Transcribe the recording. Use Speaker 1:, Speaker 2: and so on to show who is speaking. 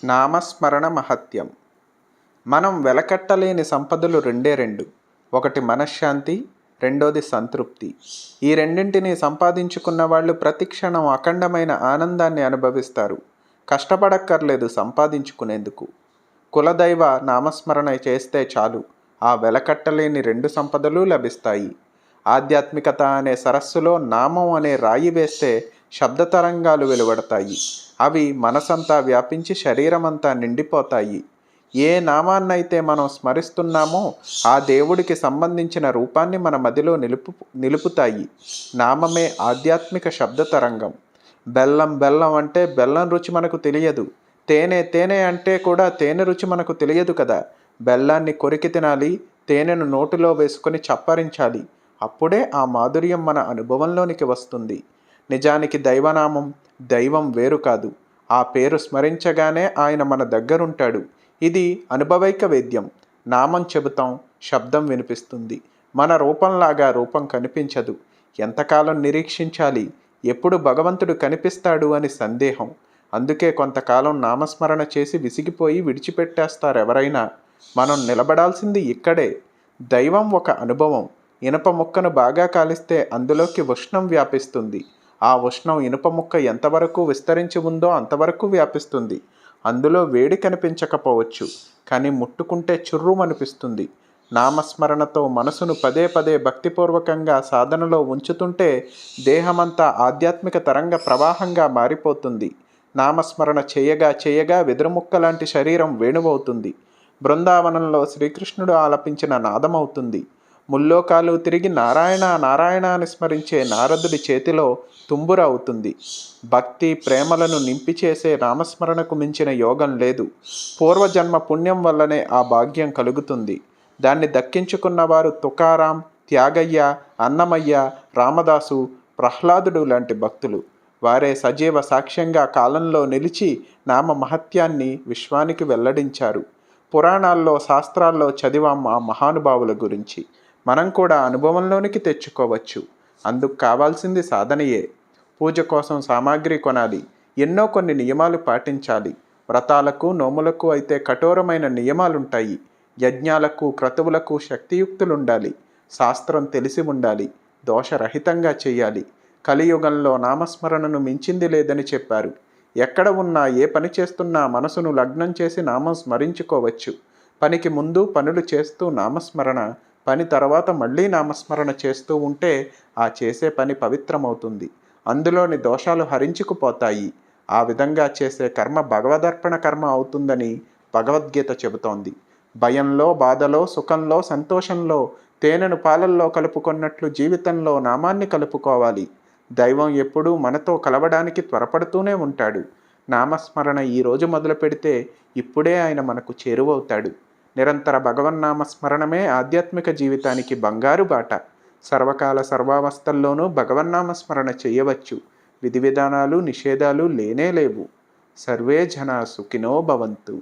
Speaker 1: నామస్మరణ మహత్యం. మనం వెలకట్టలేని సంపదలు రెండే రెండు. ఒకటి మనశ్శాంతి, రెండోది సంతృప్తి. ఈ రెండింటిని సంపాదించుకున్న వాళ్ళు ప్రతిక్షణం అఖండమైన ఆనందాన్ని అనుభవిస్తారు. కష్టపడక్కర్లేదు సంపాదించుకునేందుకు. కులదైవ నామస్మరణ చేస్తే చాలు ఆ వెలకట్టలేని రెండు సంపదలు లభిస్తాయి. ఆధ్యాత్మికత అనే సరస్సులో నామం అనే రాయి వేస్తే శబ్ద తరంగాలు వెలువడతాయి. అవి మనసంతా వ్యాపించి శరీరమంతా నిండిపోతాయి. ఏ నామాన్నైతే మనం స్మరిస్తున్నామో ఆ దేవుడికి సంబంధించిన రూపాన్ని మన మదిలో నిలుపుతాయి. నామమే ఆధ్యాత్మిక శబ్ద తరంగం. బెల్లం బెల్లం అంటే బెల్లం రుచి మనకు తెలియదు. తేనె తేనె అంటే కూడా తేనె రుచి మనకు తెలియదు కదా. బెల్లాన్ని కొరికి తినాలి, తేనెను నోటిలో వేసుకొని చప్పరించాలి. అప్పుడే ఆ మాధుర్యం మన అనుభవంలోనికి వస్తుంది. నిజానికి దైవనామం, దైవం వేరు కాదు. ఆ పేరు స్మరించగానే ఆయన మన దగ్గరుంటాడు. ఇది అనుభవైక వేద్యం. నామం చెబుతాం, శబ్దం వినిపిస్తుంది. మన రూపంలాగా రూపం కనిపించదు. ఎంతకాలం నిరీక్షించాలి? ఎప్పుడు భగవంతుడు కనిపిస్తాడు అని సందేహం. అందుకే కొంతకాలం నామస్మరణ చేసి విసిగిపోయి విడిచిపెట్టేస్తారు ఎవరైనా. మనం నిలబడాల్సింది ఇక్కడే. దైవం ఒక అనుభవం. ఇనప ముక్కను బాగా కాలిస్తే అందులోకి ఉష్ణం వ్యాపిస్తుంది. ఆ ఉష్ణం ఇనుప ముక్క ఎంతవరకు విస్తరించి ఉందో అంతవరకు వ్యాపిస్తుంది. అందులో వేడి కనిపించకపోవచ్చు, కానీ ముట్టుకుంటే చుర్రుమనిపిస్తుంది. నామస్మరణతో మనసును పదే పదే భక్తిపూర్వకంగా సాధనలో ఉంచుతుంటే దేహమంతా ఆధ్యాత్మిక తరంగ ప్రవాహంగా మారిపోతుంది. నామస్మరణ చేయగా చేయగా వెదురుముక్క లాంటి శరీరం వేణువవుతుంది. బృందావనంలో శ్రీకృష్ణుడు ఆలపించిన నాదమవుతుంది. ముల్లోకాలు తిరిగి నారాయణ నారాయణ అని స్మరించే నారదుడి చేతిలో తుంబుర అవుతుంది. భక్తి ప్రేమలను నింపి చేసే నామస్మరణకు మించిన యోగం లేదు. పూర్వజన్మ పుణ్యం వల్లనే ఆ భాగ్యం కలుగుతుంది. దాన్ని దక్కించుకున్నవారు తుకారాం, త్యాగయ్య, అన్నమయ్య, రామదాసు, ప్రహ్లాదుడు లాంటి భక్తులు. వారే సజీవ సాక్ష్యంగా కాలంలో నిలిచి నామ మహత్యాన్ని విశ్వానికి వెల్లడించారు. పురాణాల్లో శాస్త్రాల్లో చదివాం ఆ మహానుభావుల గురించి. మనం కూడా అనుభవంలోనికి తెచ్చుకోవచ్చు. అందుకు కావాల్సింది సాధనయే. పూజ కోసం సామాగ్రి కొనాలి. కొన్ని నియమాలు పాటించాలి. వ్రతాలకు నోములకు అయితే కఠోరమైన నియమాలుంటాయి. యజ్ఞాలకు క్రతువులకు శక్తియుక్తులుండాలి. శాస్త్రం తెలిసి ఉండాలి. దోషరహితంగా చెయ్యాలి. కలియుగంలో నామస్మరణను మించింది లేదని చెప్పారు. ఎక్కడ ఉన్నా ఏ పని చేస్తున్నా మనసును లగ్నం చేసి నామం స్మరించుకోవచ్చు. పనికి ముందు పనులు చేస్తూ నామస్మరణ, పని తర్వాత మళ్ళీ నామస్మరణ చేస్తూ ఉంటే ఆ చేసే పని పవిత్రమవుతుంది. అందులోని దోషాలు హరించుకుపోతాయి. ఆ విధంగా చేసే కర్మ భగవదర్పణ కర్మ అవుతుందని భగవద్గీత చెబుతోంది. భయంలో, బాధలో, సుఖంలో, సంతోషంలో తేనెను పాలల్లో కలుపుకున్నట్లు జీవితంలో నామాన్ని కలుపుకోవాలి. దైవం ఎప్పుడూ మనతో కలవడానికి త్వరపడుతూనే ఉంటాడు. నామస్మరణ ఈరోజు మొదలు పెడితే ఇప్పుడే ఆయన మనకు చేరువవుతాడు. నిరంతర భగవన్నామస్మరణమే ఆధ్యాత్మిక జీవితానికి బంగారు బాట. సర్వకాల సర్వావస్థల్లోనూ భగవన్నామస్మరణ చేయవచ్చు. విధి విధానాలు నిషేధాలు లేనే లేవు. సర్వే జనా సుఖినో భవంతు.